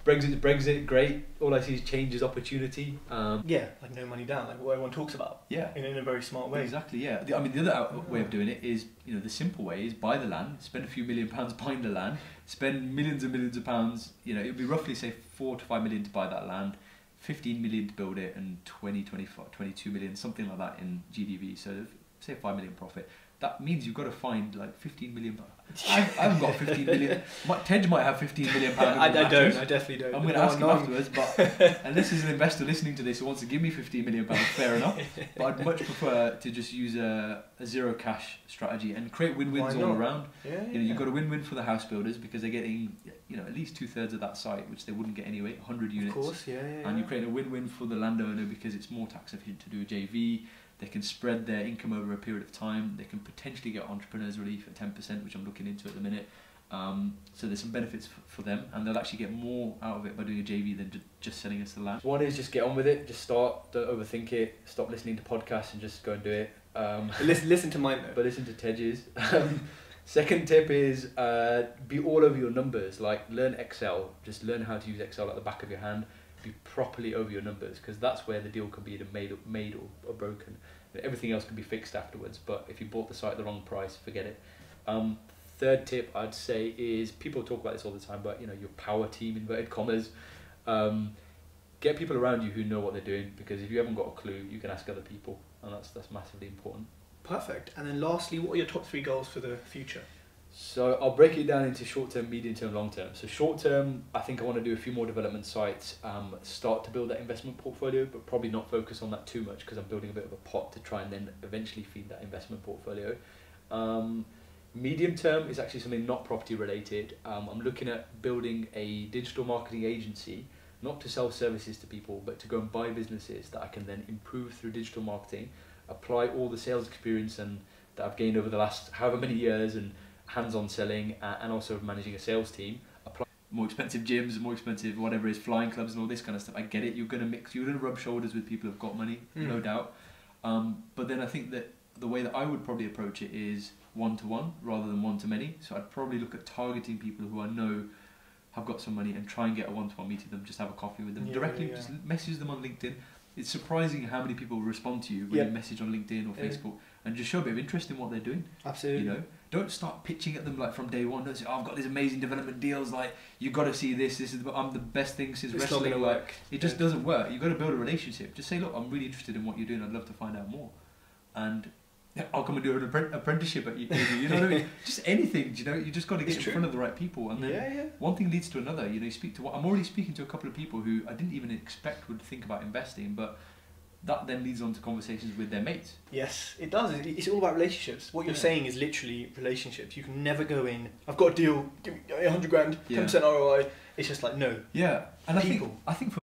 Brexit, great. All I see is change is opportunity. Yeah, like no money down, like what everyone talks about. Yeah. In a very smart way. Exactly, yeah. I mean, the other way of doing it is, you know, the simple way is buy the land, spend a few £1 million buying the land, spend millions and millions of pounds, you know, it would be roughly, say, 4 to 5 million to buy that land, 15 million to build it, and 22 million, something like that in GDV. So, say 5 million profit. That means you've got to find like 15 million. I haven't got 15 million. Tej might have 15 million pounds. I definitely don't. I'm going to ask him afterwards, but unless there's an investor listening to this who wants to give me 15 million pounds, fair enough. But I'd much prefer to just use a zero cash strategy and create win-wins all around. Yeah, you know, you've got a win-win for the house builders because they're getting, you know, at least 2/3 of that site, which they wouldn't get anyway, 100 units. Of course, yeah. And you create a win-win for the landowner because it's more tax efficient to do a JV. They can spread their income over a period of time. They can potentially get entrepreneurs relief at 10%, which I'm looking into at the minute. So there's some benefits for them, and they'll actually get more out of it by doing a JV than just selling us the land. One is just get on with it. Just start. Don't overthink it. Stop listening to podcasts and just go and do it. Listen to mine though. But listen to Tej's. Second tip is be all over your numbers. Like learn Excel. Just learn how to use Excel at the back of your hand. Be properly over your numbers, because that's where the deal can be either made or broken. Everything else can be fixed afterwards, but if you bought the site at the wrong price, forget it. Third tip I'd say is, people talk about this all the time, but you know, your power team, inverted commas, get people around you who know what they're doing, because if you haven't got a clue, you can ask other people, and that's massively important. Perfect. And then lastly, what are your top 3 goals for the future? So I'll break it down into short term, medium term, long term. So short term, I think I want to do a few more development sites, start to build that investment portfolio, but probably not focus on that too much, because I'm building a bit of a pot to try and then eventually feed that investment portfolio. Medium term is actually something not property related. I'm looking at building a digital marketing agency, not to sell services to people, but to go and buy businesses that I can then improve through digital marketing, apply all the sales experience and that I've gained over the last however many years, and hands-on selling, and also managing a sales team. Apply more expensive gyms, more expensive whatever it is, flying clubs and all this kind of stuff. I get it. You're going to rub shoulders with people who've got money, no doubt. But then I think that the way that I would probably approach it is one-to-one rather than one-to-many. So I'd probably look at targeting people who I know have got some money and try and get a one-to-one meeting with them, just have a coffee with them directly, just message them on LinkedIn. It's surprising how many people respond to you when you message on LinkedIn or Facebook, and just show a bit of interest in what they're doing. Absolutely. You know, don't start pitching at them like from day one. Don't say, "Oh, I've got these amazing development deals. Like, you've got to see this. I'm the best thing since wrestling." It's not going to work. It just doesn't work. You've got to build a relationship. Just say, "Look, I'm really interested in what you're doing. I'd love to find out more." And I'll come and do an apprenticeship at you. You know what I mean? Just anything. You know, you just got to get in front of the right people, and then one thing leads to another. You know, you speak to. I'm already speaking to a couple of people who I didn't even expect would think about investing, but that then leads on to conversations with their mates. Yes, it does. It's all about relationships. What you're saying is literally relationships. You can never go in, I've got a deal, give me 100 grand, 10% ROI. It's just like, no. Yeah, and I think for